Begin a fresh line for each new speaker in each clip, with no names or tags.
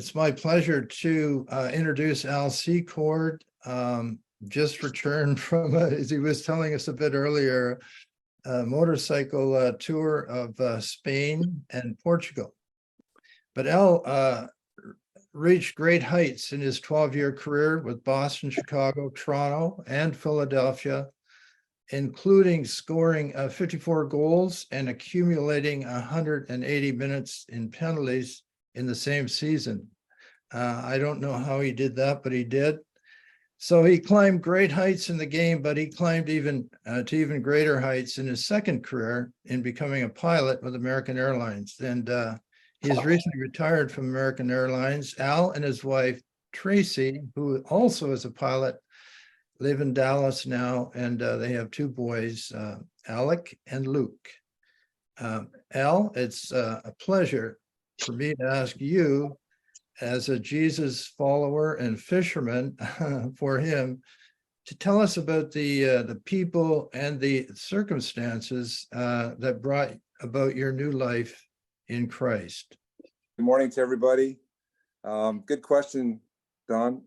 It's my pleasure to introduce Al Secord. Just returned from, as he was telling us a bit earlier, a motorcycle tour of Spain and Portugal. But Al reached great heights in his 12-year career with Boston, Chicago, Toronto, and Philadelphia, including scoring 54 goals and accumulating 180 minutes in penalties in the same season. I don't know how he did that, but he did. So he climbed great heights in the game, but he climbed to even greater heights in his second career in becoming a pilot with American Airlines. And he's recently retired from American Airlines. Al and his wife, Tracy, who also is a pilot, live in Dallas now, and they have two boys, Alec and Luke. Al, it's a pleasure for me to ask you, as a Jesus follower and fisherman for him, to tell us about the people and the circumstances that brought about your new life in Christ.
Good morning to everybody. Good question, Don.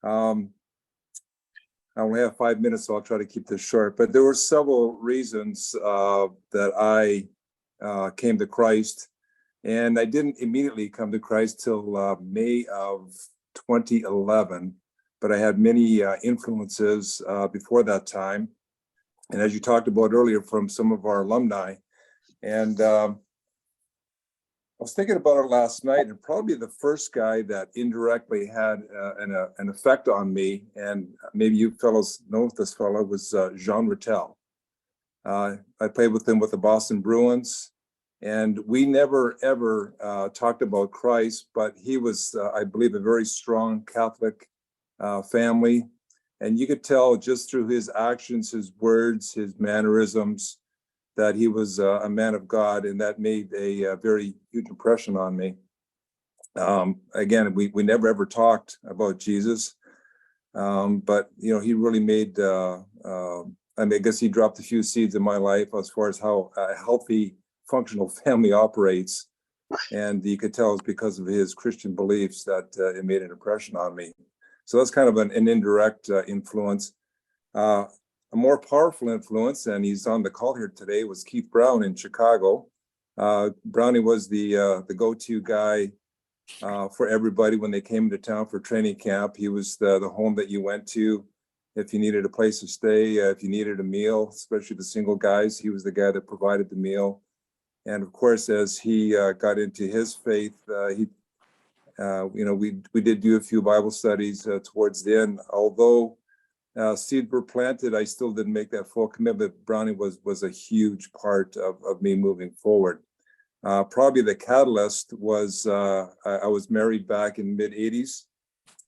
I only have 5 minutes, so I'll try to keep this short. But there were several reasons that I came to Christ. And I didn't immediately come to Christ till May of 2011, but I had many influences before that time. And as you talked about earlier from some of our alumni, and I was thinking about it last night, and probably the first guy that indirectly had an effect on me, and maybe you fellows know this fellow, was Jean Rattel. I played with him with the Boston Bruins. And we never, ever talked about Christ, but he was, I believe, a very strong Catholic family. And you could tell just through his actions, his words, his mannerisms, that he was a man of God, and that made a very huge impression on me. Again, we never, ever talked about Jesus, but, you know, he really made, I guess he dropped a few seeds in my life as far as how a healthy, functional family operates, and you could tell it's because of his Christian beliefs that it made an impression on me. So that's kind of an indirect influence. A more powerful influence, and he's on the call here today, was Keith Brown in Chicago. Brownie was the go-to guy for everybody when they came to town for training camp. He was the home that you went to if you needed a place to stay, if you needed a meal, especially the single guys. He was the guy that provided the meal. And of course, as he got into his faith, we did do a few Bible studies towards the end. Although seeds were planted, I still didn't make that full commitment. Brownie was a huge part of me moving forward. Probably the catalyst was I was married back in mid-'80s,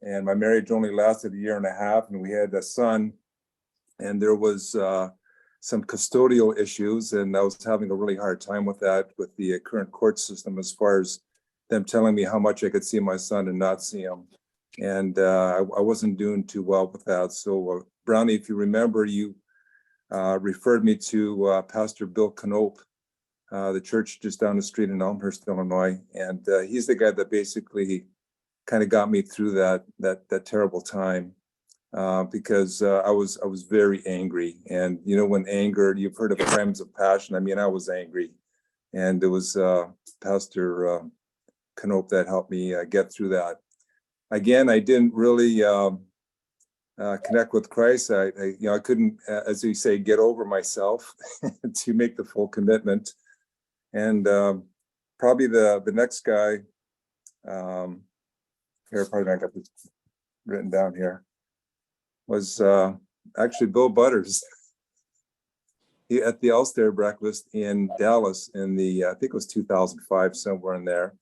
and my marriage only lasted a year and a half, and we had a son, and there was some custodial issues, and I was having a really hard time with that, with the current court system, as far as them telling me how much I could see my son and not see him. And I wasn't doing too well with that. So Brownie, if you remember, you referred me to Pastor Bill Knope, the church just down the street in Elmhurst, Illinois. And he's the guy that basically kind of got me through that terrible time. Because I was very angry, and you know, when anger, you've heard of crimes of passion. I mean, I was angry, and it was Pastor Knope that helped me get through that. Again, I didn't really connect with Christ. I couldn't, as you say, get over myself to make the full commitment. And probably the next guy here, pardon, I got this written down here, was actually Bill Butters. He, at the Ulster breakfast in Dallas in the, I think it was 2005, somewhere in there.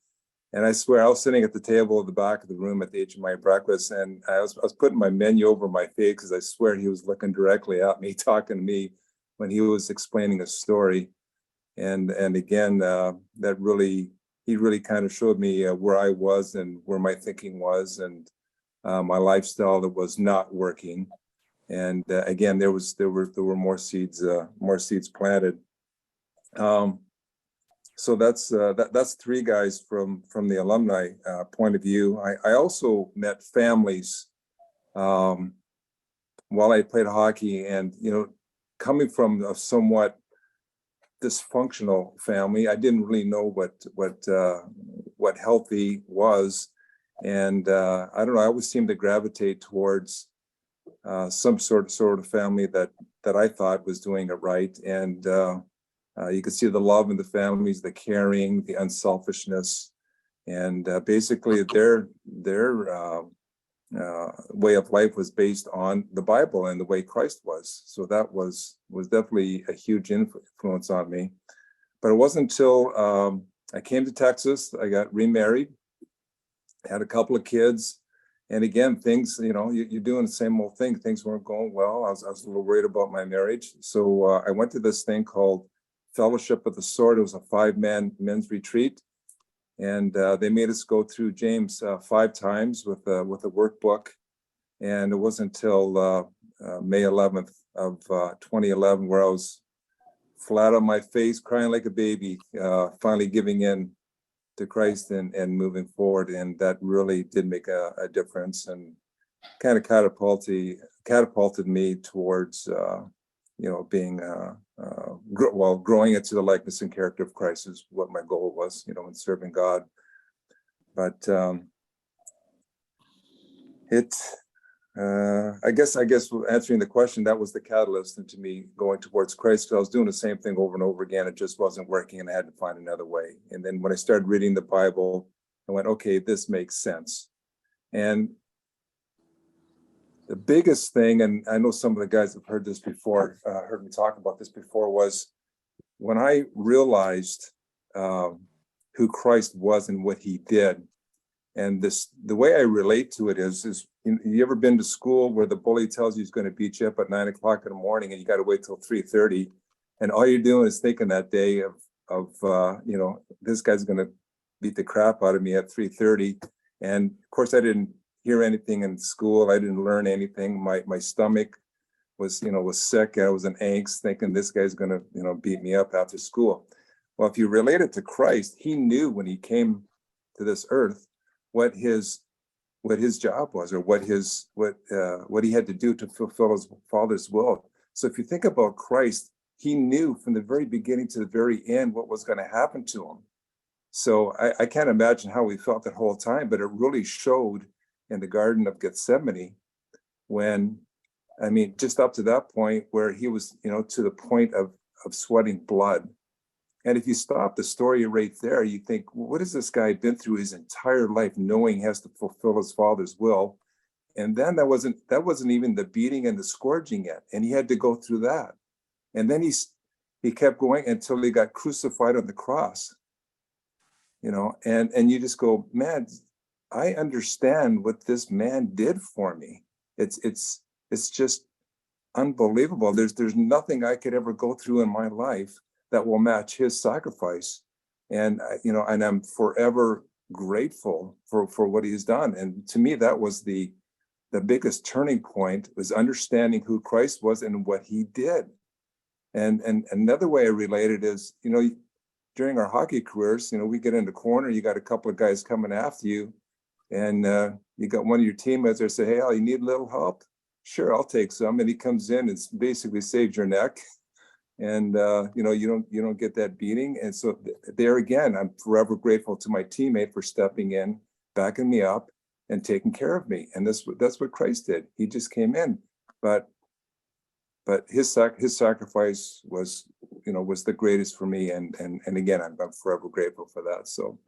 And I swear, I was sitting at the table at the back of the room at the HMI breakfast, and I was putting my menu over my face, because I swear he was looking directly at me, talking to me when he was explaining a story. And again, he really kind of showed me where I was and where my thinking was, and my lifestyle that was not working. And again, there were more seeds planted. So that's three guys from the alumni point of view. I also met families while I played hockey, and coming from a somewhat dysfunctional family, I didn't really know what healthy was, and I don't know. I always seemed to gravitate towards some sort of family that I thought was doing it right, and you could see the love in the families, the caring, the unselfishness, and basically their way of life was based on the Bible and the way Christ was. So that was definitely a huge influence on me. But it wasn't until I came to Texas, I got remarried, had a couple of kids, and again, things, you're doing the same old thing. Things weren't going well. I was a little worried about my marriage. So I went to this thing called Fellowship of the Sword. It was a 5-man men's retreat. And they made us go through James 5 times with a workbook. And it wasn't until May 11th of 2011 where I was flat on my face, crying like a baby, finally giving in to Christ and moving forward. And that really did make a difference, and kind of catapulted me towards being growing into the likeness and character of Christ is what my goal was, in serving God. But I guess answering the question, that was the catalyst into me going towards Christ, because I was doing the same thing over and over again. It just wasn't working, and I had to find another way. And then when I started reading the Bible, I went, okay, this makes sense. And the biggest thing, and I know some of the guys have heard this before, heard me talk about this before, was when I realized who Christ was and what he did. And the way I relate to it is you ever been to school where the bully tells you he's going to beat you up at 9 o'clock in the morning, and you got to wait till 3:30, and all you're doing is thinking that day of this guy's going to beat the crap out of me at 3:30. And of course, I didn't hear anything in school. I didn't learn anything. My stomach was sick. I was in angst, thinking this guy's going to beat me up after school. Well, if you relate it to Christ, he knew when he came to this earth what his job was, or what he had to do to fulfill his Father's will. So if you think about Christ, he knew from the very beginning to the very end what was going to happen to him. So I can't imagine how he felt that whole time, but it really showed in the Garden of Gethsemane, when, just up to that point where he was, to the point of sweating blood. And if you stop the story right there, you think, well, what has this guy been through his entire life, knowing he has to fulfill his Father's will? And then that wasn't even the beating and the scourging yet, and he had to go through that. And then he kept going until he got crucified on the cross. And you just go, man, I understand what this man did for me. It's just unbelievable. There's nothing I could ever go through in my life that will match his sacrifice. And and I'm forever grateful for what he's done. And to me, that was the biggest turning point, was understanding who Christ was and what he did. And another way I relate it is, during our hockey careers, we get in the corner, you got a couple of guys coming after you, and you got one of your teammates there say, hey, Al, you need a little help? Sure, I'll take some. And he comes in and basically saves your neck. And you don't get that beating. And so there again, I'm forever grateful to my teammate for stepping in, backing me up, and taking care of me. And that's what Christ did. He just came in, but his sacrifice was the greatest for me. And again, I'm forever grateful for that. So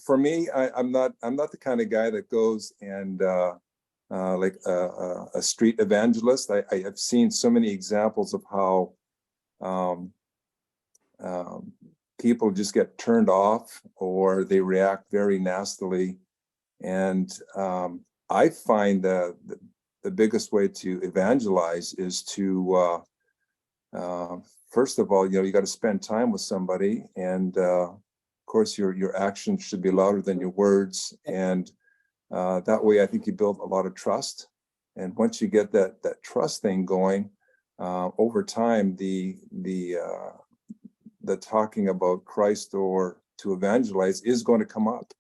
for me, I'm not the kind of guy that goes and like a street evangelist. I have seen so many examples of how people just get turned off, or they react very nastily. And I find the biggest way to evangelize is to first of all, you got to spend time with somebody, and of course your actions should be louder than your words. And that way, I think you build a lot of trust. And once you get that trust thing going, over time, the the talking about Christ or to evangelize is going to come up.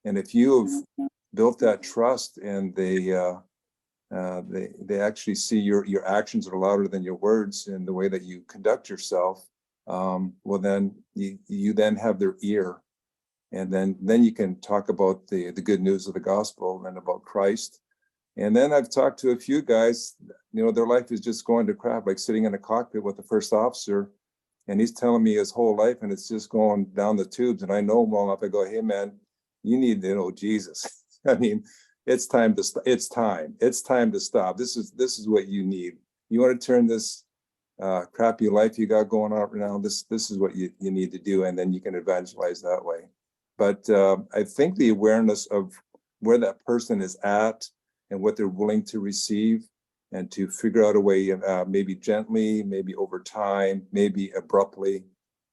And if you have built that trust and they actually see your actions are louder than your words in the way that you conduct yourself, well, then you then have their ear. And then you can talk about the good news of the gospel and about Christ. And then I've talked to a few guys, their life is just going to crap, like sitting in a cockpit with the first officer, and he's telling me his whole life and it's just going down the tubes. And I know him well enough. I go, hey man, you need to know Jesus. I mean, it's time to stop. It's time to stop. This is what you need. You want to turn this crappy life you got going on right now. This is what you need to do, and then you can evangelize that way. But I think the awareness of where that person is at and what they're willing to receive, and to figure out a way, maybe gently, maybe over time, maybe abruptly,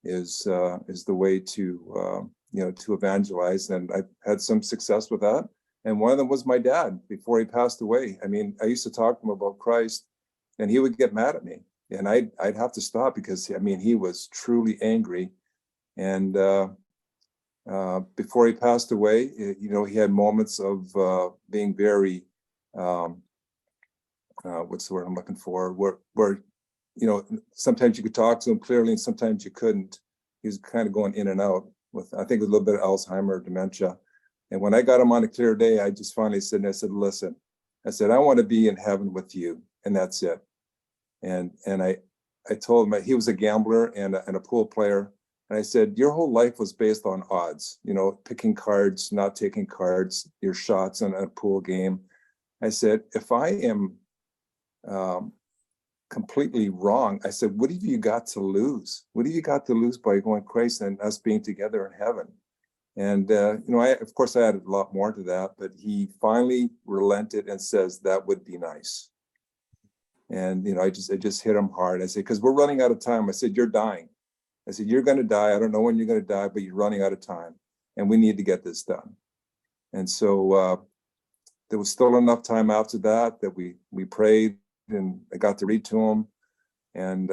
is the way to to evangelize. And I've had some success with that. And one of them was my dad before he passed away. I mean, I used to talk to him about Christ, and he would get mad at me, and I'd have to stop, because he was truly angry. And before he passed away, he had moments of being very, what's the word I'm looking for? Where sometimes you could talk to him clearly, and sometimes you couldn't. He was kind of going in and out with, I think, a little bit of Alzheimer, dementia. And when I got him on a clear day, I just finally said, listen, I want to be in heaven with you, and that's it. And I told him, he was a gambler and a pool player. And I said, your whole life was based on odds, picking cards, not taking cards, your shots on a pool game. I said, if I am completely wrong, I said, what have you got to lose? What have you got to lose by going Christ and us being together in heaven? And, of course, I added a lot more to that, but he finally relented and says, that would be nice. And, it just hit him hard. I said, because we're running out of time. I said, you're dying. I said, you're going to die. I don't know when you're going to die, but you're running out of time, and we need to get this done. And so there was still enough time after that we prayed, and I got to read to him. And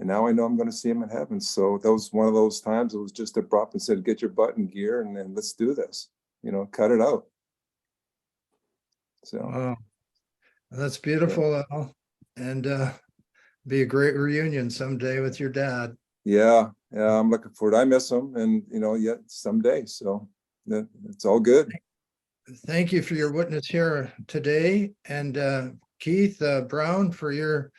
now I know I'm going to see him in heaven. So that was one of those times. It was just abrupt and said, get your butt in gear and let's do this, cut it out. So.
Wow. That's beautiful, Al. And be a great reunion someday with your dad.
Yeah, I'm looking forward. I miss him, and someday. So it's all good.
Thank you for your witness here today, and Keith Brown, for your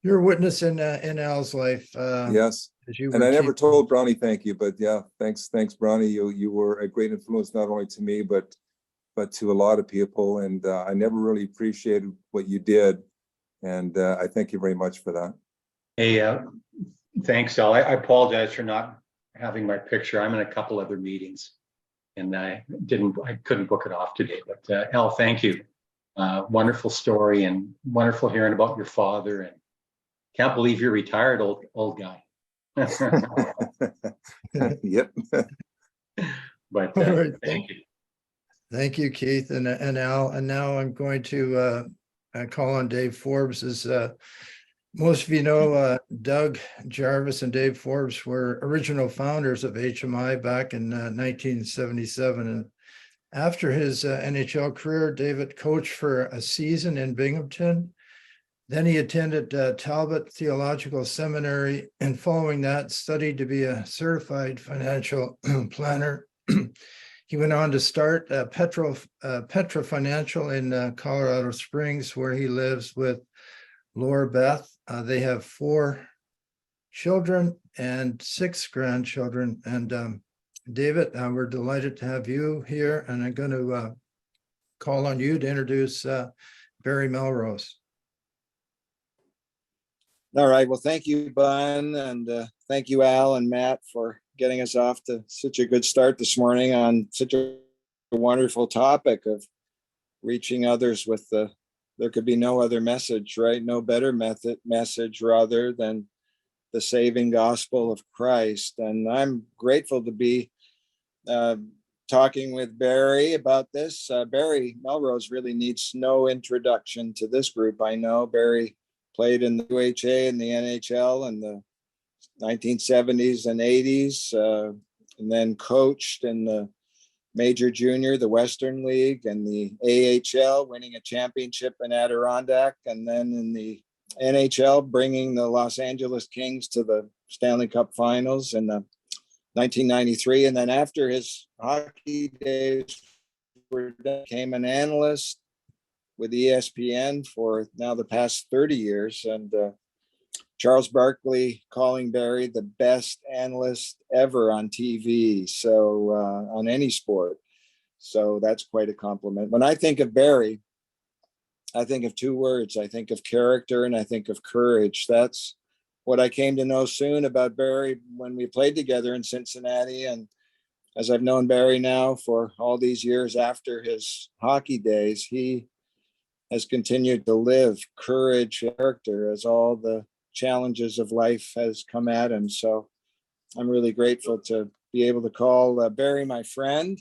witness in Al's life.
Yes, and I never told Brownie thank you, but yeah, thanks, Brownie. You were a great influence not only to me, but to a lot of people, and I never really appreciated what you did, and I thank you very much for that.
Hey, thanks, Al. I apologize for not having my picture. I'm in a couple other meetings, and I couldn't book it off today. But Al, thank you. Wonderful story, and wonderful hearing about your father. And can't believe you're retired, old guy.
Yep.
But
right,
thank you.
Thank you, Keith and Al. And now I'm going to call on Dave Forbes. As most of you know, Doug Jarvis and Dave Forbes were original founders of HMI back in 1977. And after his NHL career, David coached for a season in Binghamton. Then he attended Talbot Theological Seminary, and following that, studied to be a certified financial planner. He went on to start Petra Financial in Colorado Springs, where he lives with Laura Beth. They have 4 children and 6 grandchildren. And David, we're delighted to have you here, and I'm going to call on you to introduce Barry Melrose.
All right. Well, thank you, Bun, and thank you, Al and Matt, for getting us off to such a good start this morning on such a wonderful topic of reaching others with there could be no other message, right? No better message rather than the saving gospel of Christ. And I'm grateful to be talking with Barry about this. Barry Melrose really needs no introduction to this group. I know Barry played in the UHA and the NHL and the 1970s and 80s, and then coached in the Major Junior, the Western League, and the AHL, winning a championship in Adirondack, and then in the NHL, bringing the Los Angeles Kings to the Stanley Cup Finals in 1993. And then after his hockey days were done, became an analyst with ESPN for now the past 30 years. And Charles Barkley calling Barry the best analyst ever on TV, so on any sport. So that's quite a compliment. When I think of Barry, I think of two words. I think of character and I think of courage. That's what I came to know soon about Barry when we played together in Cincinnati. And as I've known Barry now for all these years after his hockey days, he has continued to live courage, character as all the challenges of life has come at him. So I'm really grateful to be able to call Barry my friend,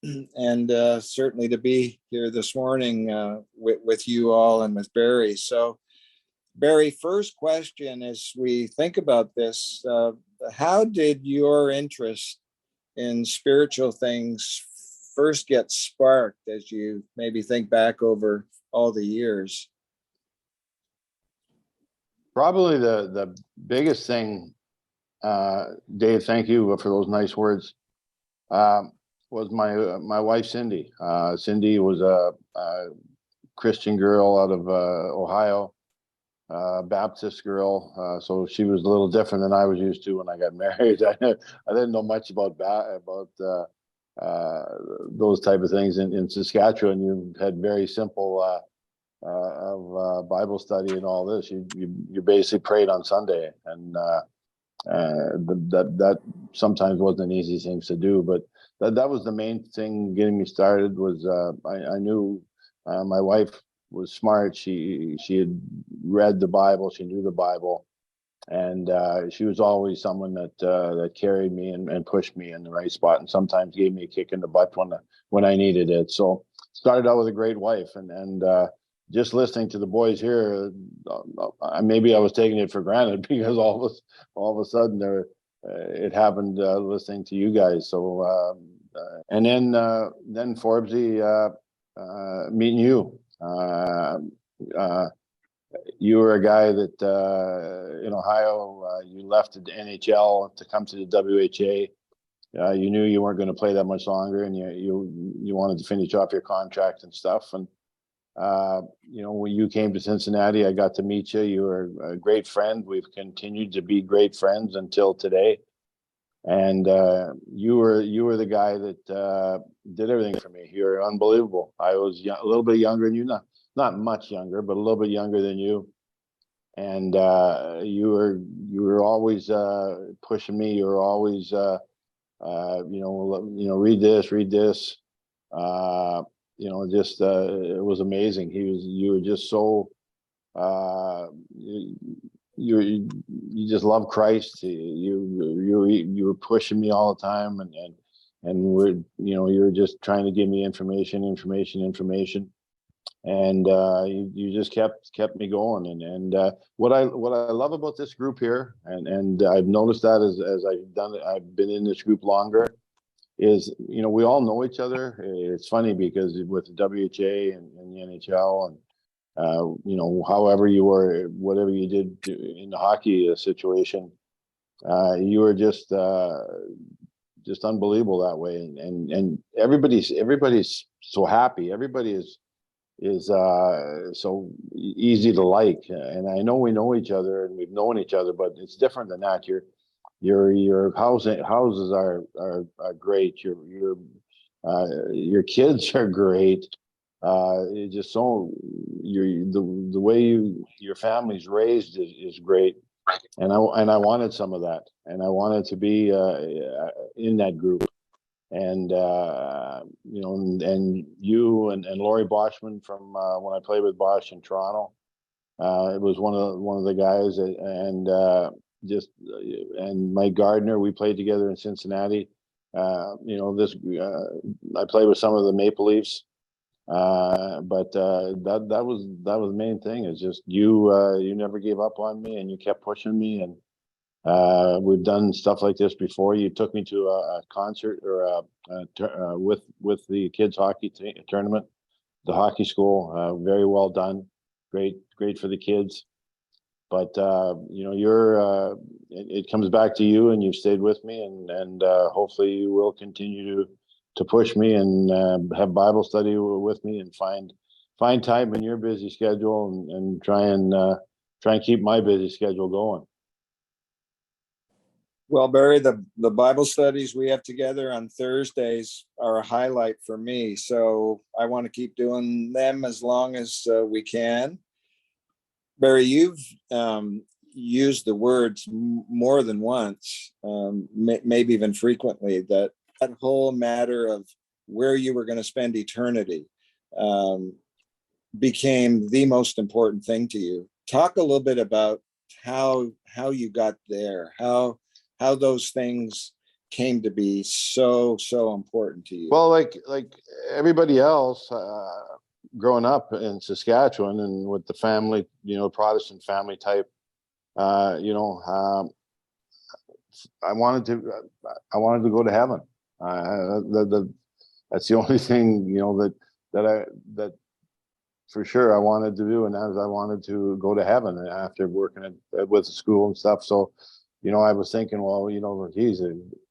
and certainly to be here this morning with you all and with Barry. So Barry, first question as we think about this, how did your interest in spiritual things first get sparked as you maybe think back over all the years?
Probably the biggest thing, Dave, thank you for those nice words, was my wife, Cindy. Cindy was a Christian girl out of Ohio, Baptist girl. So she was a little different than I was used to when I got married. I didn't know much about those type of things. In Saskatchewan, you had very simple of Bible study and all this. You basically prayed on Sunday, and that sometimes wasn't an easy thing to do, but that was the main thing getting me started. Was I knew my wife was smart. She had read the Bible, she knew the Bible, and she was always someone that carried me and pushed me in the right spot, and sometimes gave me a kick in the butt when I needed it. So started out with a great wife, and just listening to the boys here, maybe I was taking it for granted because all of a sudden it happened listening to you guys. So and then Forbesy, meeting you. You were a guy that in Ohio, you left the NHL to come to the WHA. You knew you weren't going to play that much longer, and you wanted to finish off your contract and stuff. And when you came to Cincinnati, I got to meet you. You were a great friend. We've continued to be great friends until today. And you were the guy that did everything for me. You're unbelievable. I was a little bit younger than you, not much younger, but a little bit younger than you. And you were always pushing me. You were always read this. It was amazing. You were just so, you just love Christ. You were pushing me all the time, and you were just trying to give me information, and you just kept me going. And what I love about this group here, and I've noticed that as I've been in this group longer, is we all know each other. It's funny because with the WHA and the NHL, and however you were, whatever you did in the hockey situation, you were just unbelievable that way. And everybody's so happy. Everybody is so easy to like. And I know we know each other and we've known each other, but it's different than that. Your houses are great. Your kids are great. It's just so the way your family's raised is great, and I wanted some of that, and I wanted to be in that group, and and you and Laurie Boschman from when I played with Bosch in Toronto, it was one of the guys, and and Mike Gardner, we played together in Cincinnati. I played with some of the Maple Leafs. But that was the main thing, is just you never gave up on me, and you kept pushing me, and We've done stuff like this before. You took me to a concert or with the kids hockey tournament, the hockey school. Very well done. Great for the kids. But it comes back to you, and you've stayed with me, and hopefully you will continue to push me and have Bible study with me, and find time in your busy schedule, and try and keep my busy schedule going.
Well, Barry, the Bible studies we have together on Thursdays are a highlight for me. So I want to keep doing them as long as we can. Barry, you've used the words more than once, maybe even frequently, that whole matter of where you were going to spend eternity became the most important thing to you. Talk a little bit about how you got there, how those things came to be so important to you.
Well, like everybody else, growing up in Saskatchewan and with the family, Protestant family type, I wanted to go to heaven. That's the only thing, that for sure I wanted to do, and as I wanted to go to heaven after working with the school and stuff. So, I was thinking, well, geez,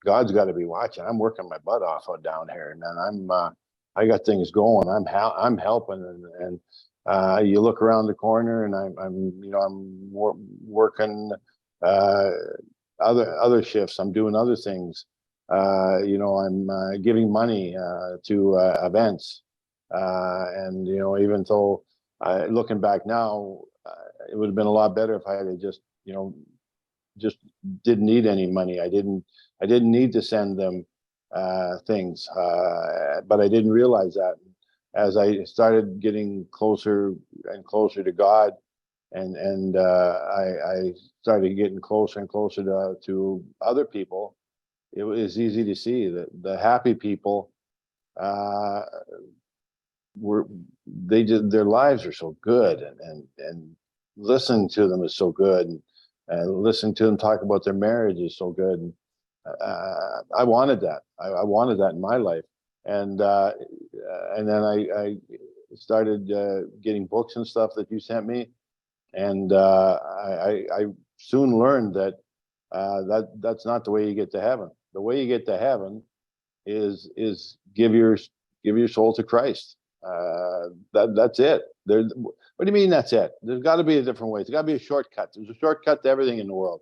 God's got to be watching. I'm working my butt off out down here, and I got things going. I'm helping, and you look around the corner, and I'm working other shifts. I'm doing other things. I'm giving money to events, and even though looking back now, it would have been a lot better if I had just didn't need any money. I didn't need to send them things, but I didn't realize that. As I started getting closer and closer to God, and I started getting closer and closer to other people, it was easy to see that the happy people their lives are so good, and listening to them is so good, and listening to them talk about their marriage is so good. And, I wanted that. I wanted that in my life, and then I started getting books and stuff that you sent me, and I soon learned that that's not the way you get to heaven. The way you get to heaven is give your soul to Christ. That's it. What do you mean that's it? There's got to be a different way. There's got to be a shortcut. There's a shortcut to everything in the world.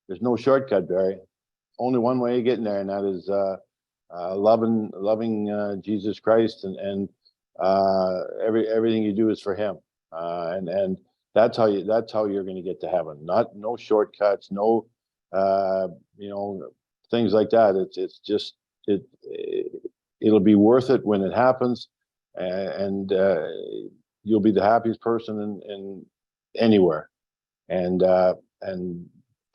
There's no shortcut, Barry. Only one way of getting there, and that is loving Jesus Christ, and everything you do is for Him, and that's how you're going to get to heaven. No shortcuts, no things like that. It's just it'll be worth it when it happens, and you'll be the happiest person in anywhere, and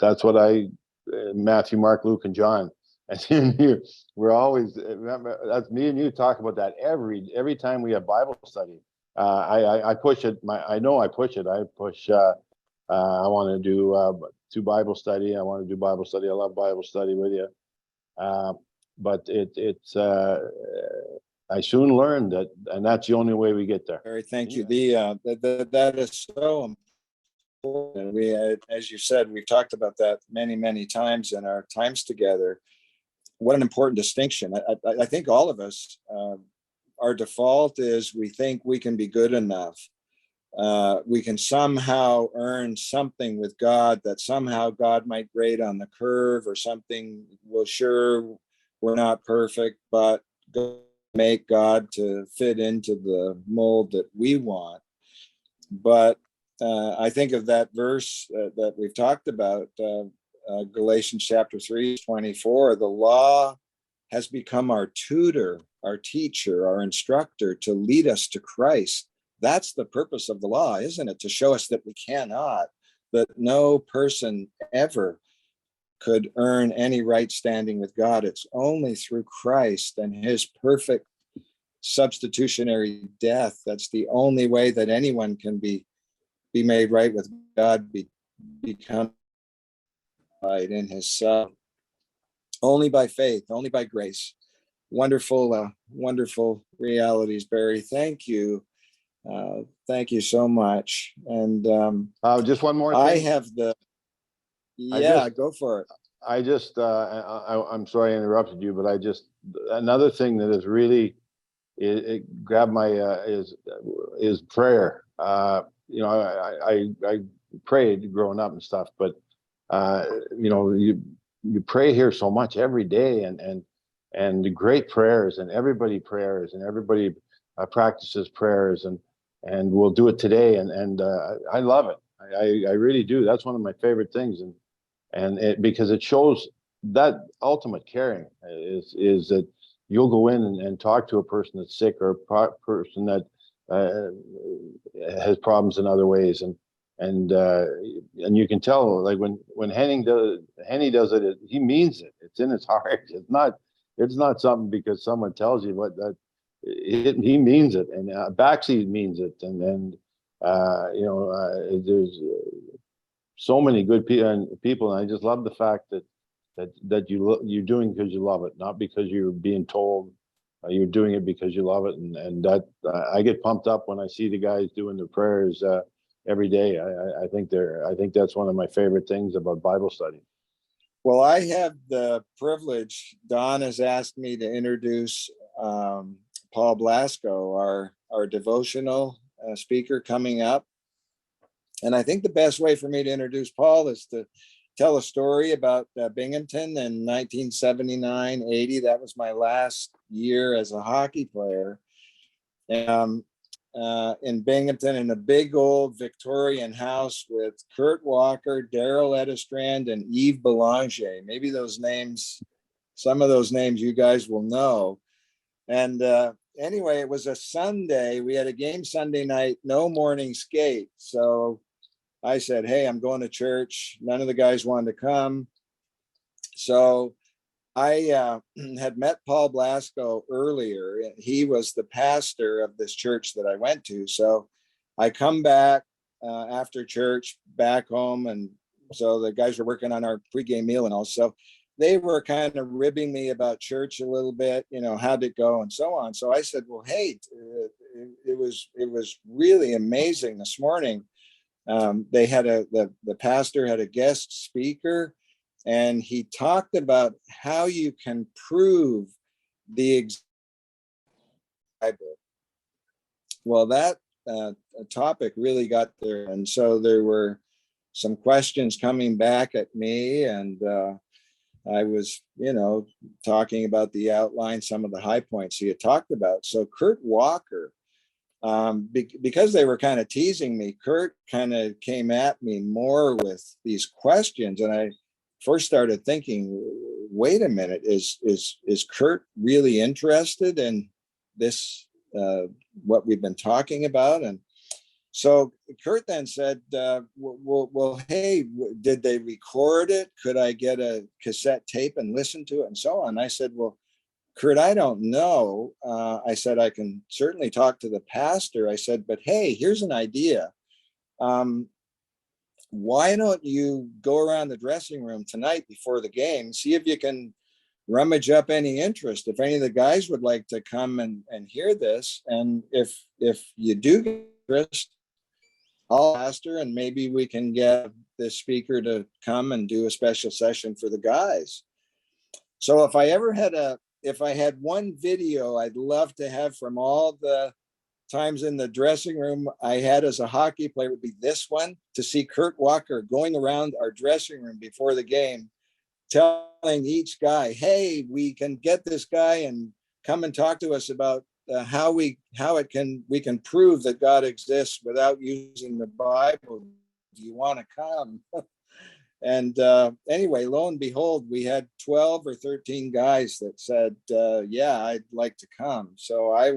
that's what Matthew, Mark, Luke, and John. And here we're always, remember, that's me and you talk about that every time we have Bible study. I push it. I know I push it. I push. I want to do Bible study. I want to do Bible study. I love Bible study with you. But I soon learned that, and that's the only way we get there.
Barry, thank you. That is so important. We, as you said, we've talked about that many times in our times together. What an important distinction. I think all of us, our default is we think we can be good enough. We can somehow earn something with God, that somehow God might grade on the curve or something. Well, sure, we're not perfect, but make God to fit into the mold that we want. But I think of that verse that we've talked about, Galatians chapter 3:24. The law has become our tutor, our teacher, our instructor, to lead us to Christ. That's the purpose of the law, isn't it? To show us that we cannot, that no person ever could earn any right standing with God. It's only through Christ and His perfect substitutionary death. That's the only way that anyone can be made right with God, become in his Son, only by faith, only by grace. Wonderful, wonderful realities, Barry. Thank you. Thank you so much. And
Just one more thing.
I have go for it.
I'm sorry I interrupted you, but another thing that is really, it grabbed my, is prayer. I prayed growing up and stuff, but you pray here so much every day, and the great prayers, and everybody practices prayers, and we'll do it today, and I love it. I really do. That's one of my favorite things, because it shows that ultimate caring is that you'll go in and talk to a person that's sick, or a person that has problems in other ways, and you can tell, like when Henny does it, he means it. It's in his heart. It's not something because someone tells you what that. He means it, and Baxi means it, and there's so many good people, and I just love the fact that you're doing because you love it, not because you're being told. You're doing it because you love it, and that I get pumped up when I see the guys doing their prayers every day. I think that's one of my favorite things about Bible study.
Well, I have the privilege. Don has asked me to introduce Paul Blasko, our devotional speaker coming up. And I think the best way for me to introduce Paul is to tell a story about Binghamton in 1979-80. That was my last year as a hockey player. In Binghamton, in a big old Victorian house with Kurt Walker, Daryl Edistrand, and Yves Belanger. Maybe some of those names you guys will know. And anyway, it was a Sunday. We had a game Sunday night, no morning skate. So I said, hey, I'm going to church. None of the guys wanted to come. So I had met Paul Blasko earlier. He was the pastor of this church that I went to. So I come back after church back home. And so the guys were working on our pregame meal and all. So they were kind of ribbing me about church a little bit, how'd it go and so on. So I said, well, hey, it was really amazing this morning. They had the pastor had a guest speaker, and he talked about how you can prove the Bible. Well, that topic really got there. And so there were some questions coming back at me, and I was, talking about the outline, some of the high points he had talked about. So Kurt Walker, because they were kind of teasing me, Kurt kind of came at me more with these questions. And I first started thinking, wait a minute, is Kurt really interested in this, what we've been talking about? And so Kurt then said, well, hey, did they record it? Could I get a cassette tape and listen to it and so on? I said, well, Kurt, I don't know. I said, I can certainly talk to the pastor. I said, but hey, here's an idea. Why don't you go around the dressing room tonight before the game, see if you can rummage up any interest, if any of the guys would like to come and hear this. And if you do get interest, I'll ask her, and maybe we can get the speaker to come and do a special session for the guys. So if I had one video I'd love to have from all the times in the dressing room I had as a hockey player, would be this one, to see Kurt Walker going around our dressing room before the game, telling each guy, hey, we can get this guy and come and talk to us about how we can prove that God exists without using the Bible. Do you want to come? And anyway, lo and behold, we had 12 or 13 guys that said, yeah, I'd like to come. So I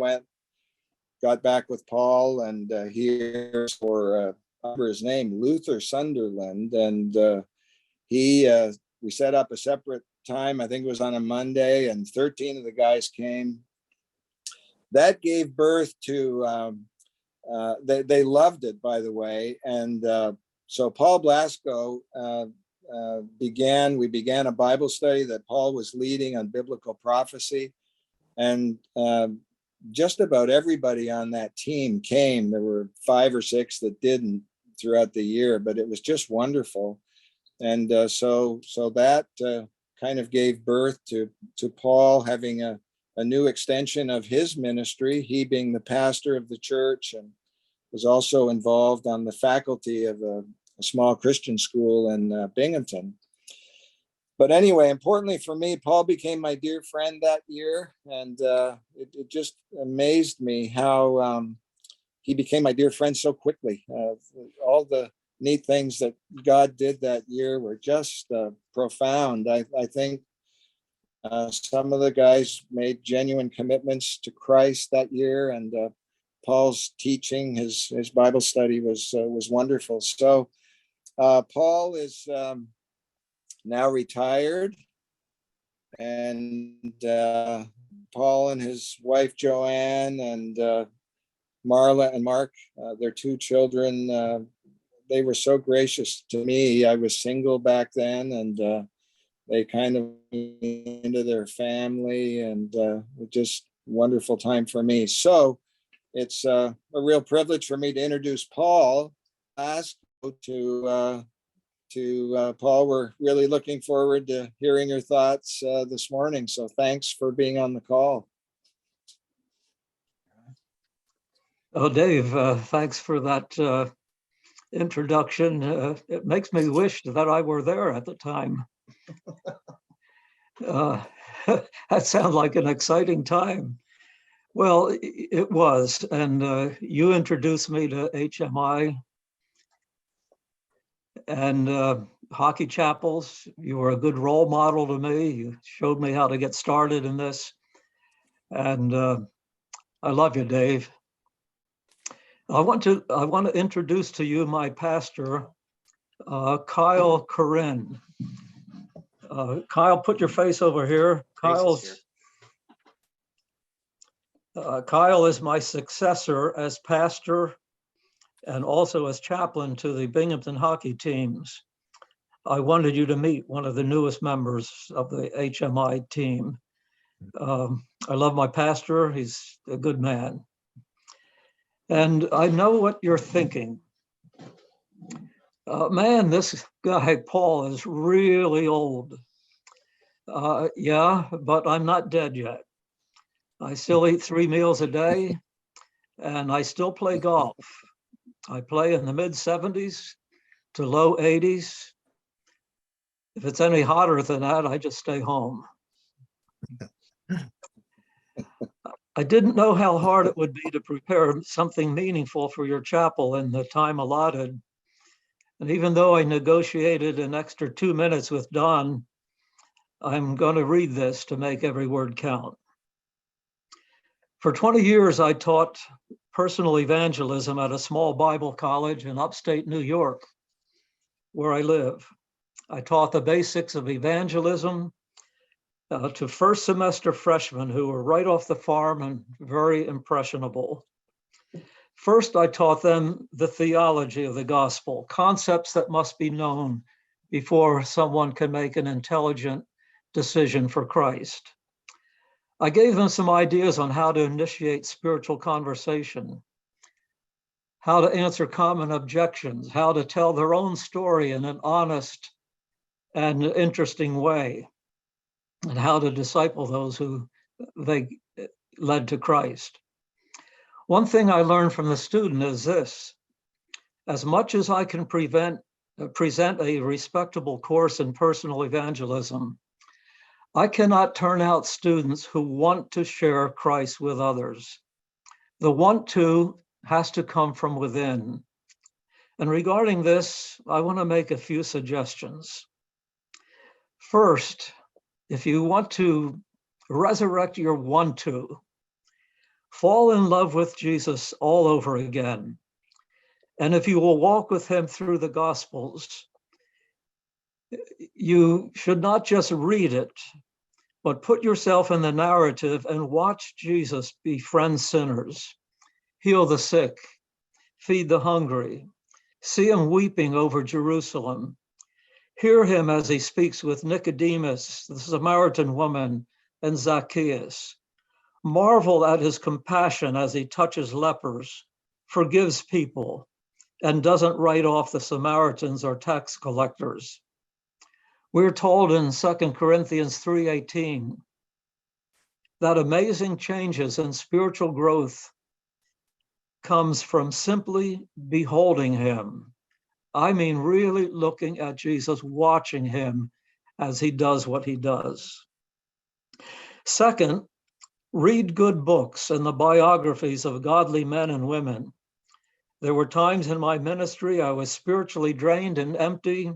got back with Paul, and here's for his name, Luther Sunderland. And we set up a separate time. I think it was on a Monday, and 13 of the guys came. That gave birth to, they loved it, by the way. And so Paul Blasko we began a Bible study that Paul was leading on biblical prophecy. And just about everybody on that team came. There were 5 or 6 that didn't throughout the year, but it was just wonderful. And so that kind of gave birth to Paul having a new extension of his ministry, he being the pastor of the church, and was also involved on the faculty of a small Christian school in Binghamton. But anyway, importantly for me, Paul became my dear friend that year. And it just amazed me how he became my dear friend so quickly. All the neat things that God did that year were just profound. I think some of the guys made genuine commitments to Christ that year. And Paul's teaching, his Bible study was wonderful. So Paul is now retired, and Paul and his wife Joanne and Marla and Mark, their 2 children, they were so gracious to me. I was single back then, and they kind of into their family, and just wonderful time for me. So it's a real privilege for me to introduce Paul Blasko to Paul. We're really looking forward to hearing your thoughts this morning. So thanks for being on the call.
Oh, Dave, thanks for that introduction. It makes me wish that I were there at the time. That sounds like an exciting time. Well, it was, and you introduced me to HMI and hockey chapels. You were a good role model to me. You showed me how to get started in this, and I love you, Dave. I want to introduce to you my pastor, Kyle Corinne. Kyle, put your face over here. Kyle is my successor as pastor and also as chaplain to the Binghamton hockey teams. I wanted you to meet one of the newest members of the HMI team. I love my pastor. He's a good man. And I know what you're thinking. Man, this guy, Paul, is really old. Yeah, but I'm not dead yet. I still eat 3 meals a day, and I still play golf. I play in the mid 70s to low 80s. If it's any hotter than that, I just stay home. I didn't know how hard it would be to prepare something meaningful for your chapel in the time allotted. And even though I negotiated an extra 2 minutes with Don, I'm going to read this to make every word count. For 20 years, I taught personal evangelism at a small Bible college in upstate New York, where I live. I taught the basics of evangelism to first semester freshmen who were right off the farm and very impressionable. First, I taught them the theology of the gospel, concepts that must be known before someone can make an intelligent decision for Christ. I gave them some ideas on how to initiate spiritual conversation, how to answer common objections, how to tell their own story in an honest and interesting way, and how to disciple those who they led to Christ. One thing I learned from the student is this: as much as I can present a respectable course in personal evangelism, I cannot turn out students who want to share Christ with others. The want to has to come from within. And regarding this, I want to make a few suggestions. First, if you want to resurrect your want to, fall in love with Jesus all over again. And if you will walk with him through the Gospels, you should not just read it, but put yourself in the narrative and watch Jesus befriend sinners, heal the sick, feed the hungry, see him weeping over Jerusalem, Hear him as he speaks with Nicodemus, the Samaritan woman, and Zacchaeus. Marvel at his compassion as he touches lepers, forgives people, and doesn't write off the Samaritans or tax collectors. We're told in 2 Corinthians 3:18 that amazing changes and spiritual growth comes from simply beholding him. I mean, really looking at Jesus, watching him as he does what he does. Second, read good books and the biographies of godly men and women. There were times in my ministry I was spiritually drained and empty.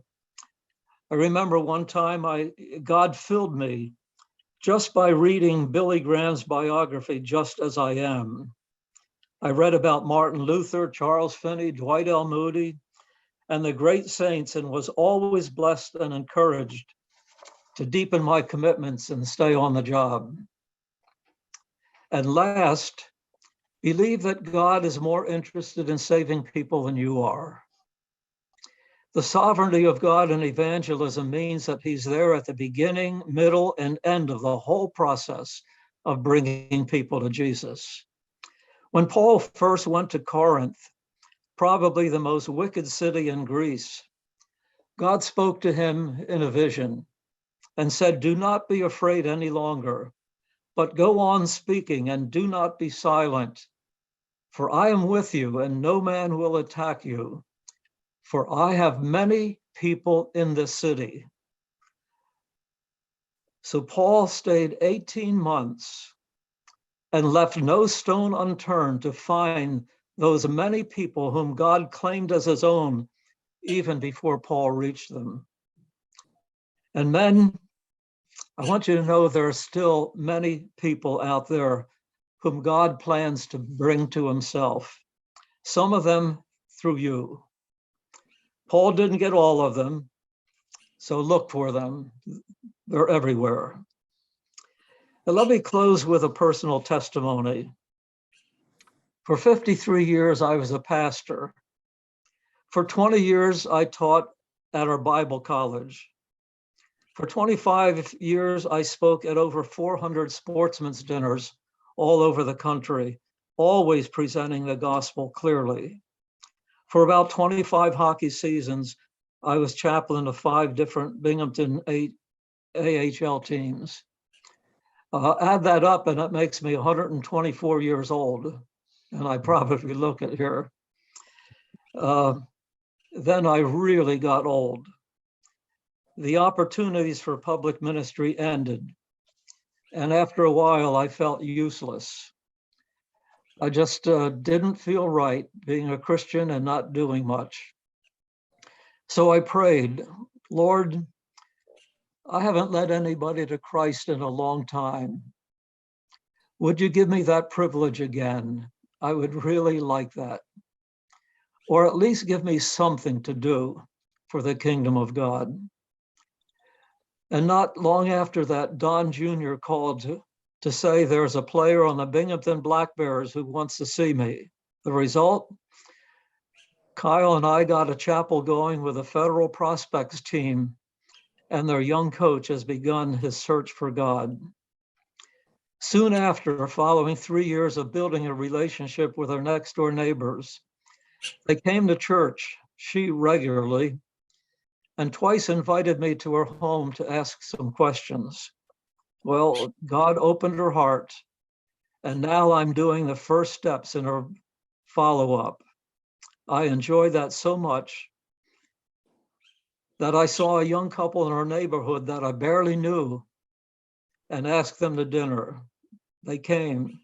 I remember one time God filled me just by reading Billy Graham's biography, Just As I Am. I read about Martin Luther, Charles Finney, Dwight L. Moody, and the great saints, and was always blessed and encouraged to deepen my commitments and stay on the job. And last, believe that God is more interested in saving people than you are. The sovereignty of God in evangelism means that he's there at the beginning, middle, and end of the whole process of bringing people to Jesus. When Paul first went to Corinth, probably the most wicked city in Greece, God spoke to him in a vision and said, "Do not be afraid any longer, but go on speaking and do not be silent. For I am with you and no man will attack you. For I have many people in this city." So Paul stayed 18 months and left no stone unturned to find those many people whom God claimed as his own, even before Paul reached them. And men, I want you to know there are still many people out there whom God plans to bring to himself, some of them through you. Paul didn't get all of them, so look for them. They're everywhere. And let me close with a personal testimony. For 53 years, I was a pastor. For 20 years, I taught at our Bible college. For 25 years, I spoke at over 400 sportsmen's dinners all over the country, always presenting the gospel clearly. For about 25 hockey seasons, I was chaplain of 5 different Binghamton AHL teams. Add that up and it makes me 124 years old, and I probably look at here. Then I really got old. The opportunities for public ministry ended, and after a while I felt useless. I just didn't feel right being a Christian and not doing much. So I prayed, "Lord, I haven't led anybody to Christ in a long time. Would you give me that privilege again? I would really like that. Or at least give me something to do for the kingdom of God." And not long after that, Don Jr. called to say there's a player on the Binghamton Black Bears who wants to see me. The result, Kyle and I got a chapel going with a federal prospects team, and their young coach has begun his search for God. Soon after, following 3 years of building a relationship with our next door neighbors, they came to church, she regularly, and twice invited me to her home to ask some questions. Well, God opened her heart, and now I'm doing the first steps in her follow-up. I enjoyed that so much that I saw a young couple in our neighborhood that I barely knew and asked them to dinner. They came,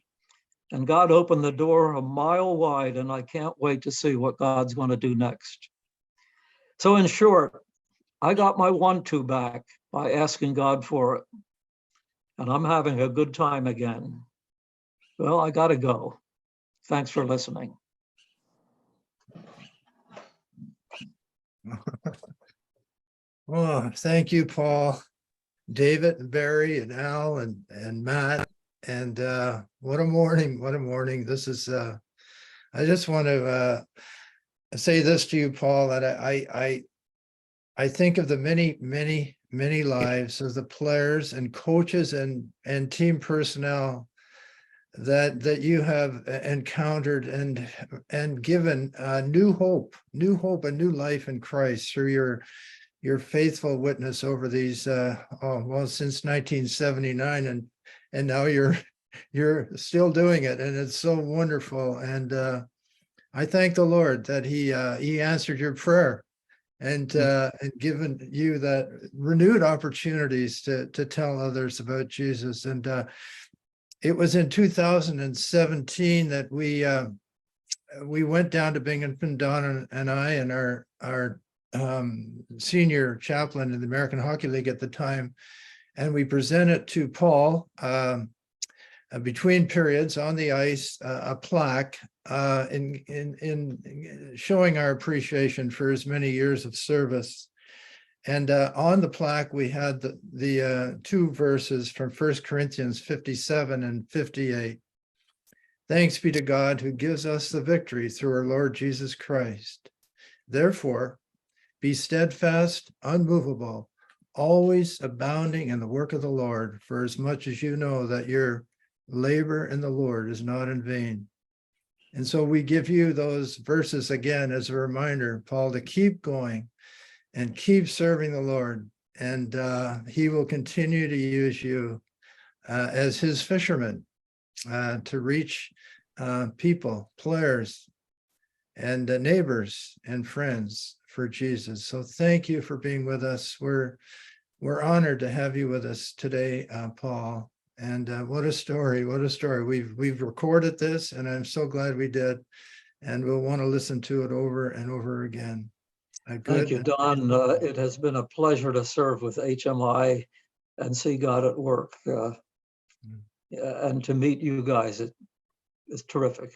and God opened the door a mile wide, and I can't wait to see what God's going to do next. So in short, I got my 1-2 back by asking God for it, and I'm having a good time again. Well, I got to go. Thanks for listening.
Oh, thank you, Paul, David, and Barry, and Al, and Matt. And what a morning, what a morning. This is, I just want to say this to you, Paul, that I think of the many lives of the players and coaches and team personnel that you have encountered and given new hope, and new life in Christ through your faithful witness over these since 1979, and now you're still doing it, and it's so wonderful. And I thank the Lord that he answered your prayer and given you that renewed opportunities to tell others about Jesus. And it was in 2017 that we went down to Binghamton, Don and I, and our senior chaplain in the American Hockey League at the time, and we presented to Paul between periods on the ice a plaque in showing our appreciation for his many years of service. And on the plaque, we had the two verses from 1 Corinthians 57 and 58. Thanks be to God who gives us the victory through our Lord Jesus Christ. Therefore, be steadfast, unmovable, always abounding in the work of the Lord, for as much as you know that your labor in the Lord is not in vain. And so we give you those verses again as a reminder, Paul, to keep going and keep serving the Lord. And he will continue to use you as his fisherman to reach people, players, and neighbors and friends for Jesus. So thank you for being with us. We're honored to have you with us today, Paul. And what a story, what a story. We've recorded this, and I'm so glad we did. And we'll want to listen to it over and over again.
Thank you, Don. It has been a pleasure to serve with HMI and see God at work. And to meet you guys, it's terrific.